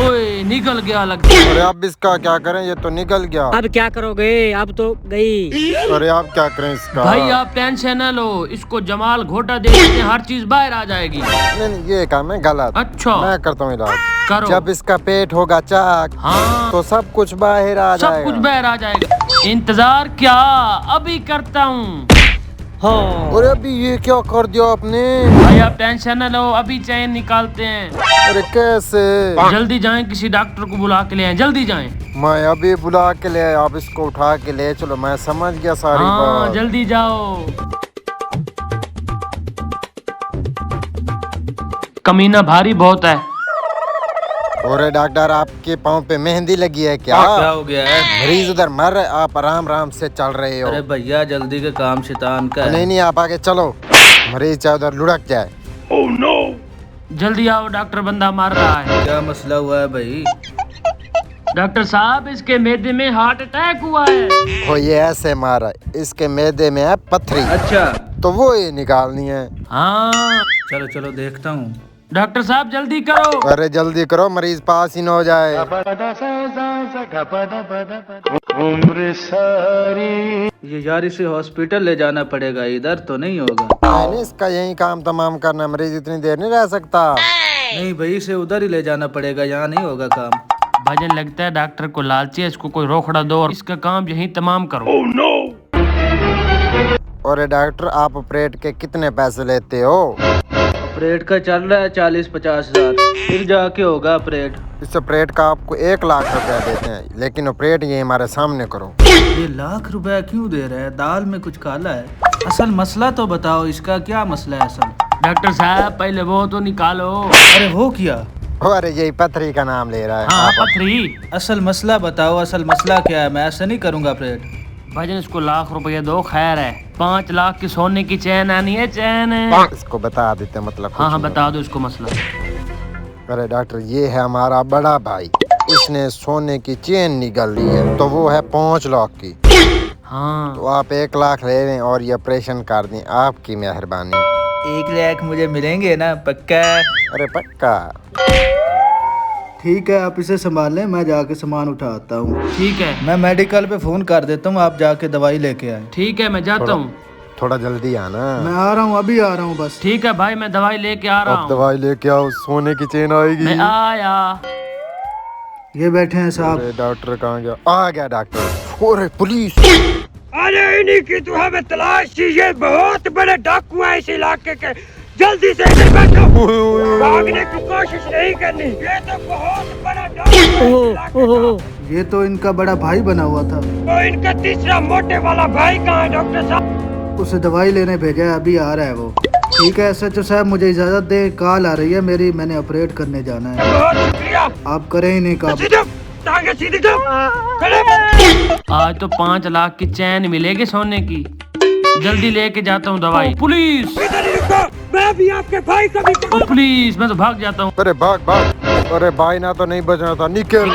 ओए निकल गया लगता है। अरे अब इसका क्या करें, ये तो निकल गया। अब क्या करोगे, अब तो गई। अरे आप क्या करें इसका। भाई आप टेंशन न लो, इसको जमाल घोटा दे देते हैं, हर चीज बाहर आ जाएगी। नहीं ये काम है गलत। अच्छा मैं करता हूँ इलाज। करो। जब इसका पेट होगा चाक हाँ तो सब कुछ बाहर आ सब जाएगा। कुछ बाहर आ जाएगा। इंतजार क्या, अभी करता हूँ। हाँ अरे अभी ये क्या कर दिया आपने। भाई आप टेंशन न लो, अभी चैन निकालते हैं। अरे कैसे। जल्दी जाएं, किसी डॉक्टर को बुला के ले आएं, जल्दी जाएं। मैं अभी बुला के ले आया, आप इसको उठा के ले चलो। मैं समझ गया सारी हाँ बात। जल्दी जाओ। कमीना भारी बहुत है। अरे डॉक्टर आपके पाँव पे मेहंदी लगी है क्या। क्या हो गया है? मरीज उधर मर रहे, आप आराम आराम से चल रहे हो। अरे भैया जल्दी के काम शैतान का है। नहीं नहीं आप आगे चलो, मरीज चाहे उधर लुढ़क जाए। जल्दी आओ, डॉक्टर बंदा मार रहा है। क्या मसला हुआ है भाई? डॉक्टर साहब इसके मैदे में हार्ट अटैक हुआ है। हो ये ऐसे मारा, इसके मैदे में है पथरी, अच्छा तो वो ये निकालनी है। हाँ चलो चलो देखता हूँ। डॉक्टर साहब जल्दी करो। अरे जल्दी करो, मरीज पास ही न हो जाए। ये यार इसे हॉस्पिटल ले जाना पड़ेगा, इधर तो नहीं होगा। नहीं इसका यही काम तमाम करना, मरीज इतनी देर नहीं रह सकता। नहीं भाई इसे उधर ही ले जाना पड़ेगा, यहाँ नहीं होगा काम। भजन लगता है डॉक्टर को लालची है, इसको कोई रोकड़ा दो और इसका काम यहीं तमाम करो। अरे डॉक्टर आप ऑपरेट के कितने पैसे लेते हो। ऑपरेट का चल रहा है 40-50 हजार, फिर जाके होगा ऑपरेट। इस ऑपरेट का आपको 1 लाख रुपया देते हैं, लेकिन ऑपरेट ये हमारे सामने करो। ये लाख रुपया क्यों दे रहा है? दाल में कुछ काला है। असल मसला तो बताओ, इसका क्या मसला है असल? डॉक्टर साहब पहले वो तो निकालो। अरे हो किया? अरे यही पथरी का नाम ले रहा है। हाँ पथरी। असल मसला बताओ, असल मसला क्या है? मैं ऐसा नहीं करूँगा ऑपरेट। भजन इसको लाख रुपया दो, खैर है। 5 लाख की सोने की चैन आनी है, चैन है। इसको बता देते मतलब। हाँ हाँ बता दो इसको मसला। अरे डॉक्टर ये है हमारा बड़ा भाई, इसने सोने की चेन निकाल ली है, तो वो है 5 लाख की। हाँ तो आप 1 लाख ले लें और ये ऑपरेशन कर दें, आपकी मेहरबानी। 1 लाख मुझे मिलेंगे ना पक्का? अरे पक्का। ठीक है आप इसे संभाल लें, मैं जाके सामान उठा आता हूँ। ठीक है। मैं मेडिकल पे फोन कर देता हूँ, आप जाके दवाई लेके आए। ठीक है मैं जाता हूँ। थोड़ा जल्दी आना। मैं आ रहा हूँ, अभी आ रहा हूँ बस। ठीक है भाई मैं दवाई लेके आ रहा अब हूँ। दवाई लेके आओ, सोने की चेन आएगी। मैं आया। ये बैठे हैं साहब। अरे डॉक्टर कहाँ गया। आ गया डॉक्टर। अरे पुलिस। अरे इन्हीं की तो हमें तलाश थी, ये बहुत बड़े डाकू हैं इस इलाके के। जल्दी से इधर बैठो, भागने की कोशिश नहीं करनी, ये तो बहुत बड़ा डाकू है इस इलाके का। ये तो इनका बड़ा भाई बना हुआ था। तो इनका तीसरा मोटे वाला भाई कहाँ है डॉक्टर साहब। उसे दवाई लेने भेजा है, अभी आ रहा है वो। ठीक है SHO साहब मुझे इजाजत दे, कॉल आ रही है मेरी, मैंने ऑपरेट करने जाना है। बहुत शुक्रिया। आप करें ही नहीं काम। सीधे टांगे सीधी कर, खड़े। आज तो 5 लाख की चैन मिलेगी सोने की। जल्दी लेके जाता हूँ दवाई। पुलिस इधर ही रुको, मैं भी आपके भाई को भी पुलिस, मैं तो भाग जाता हूँ। अरे भाग भाग। अरे भाई ना तो नहीं बचना था, निकल।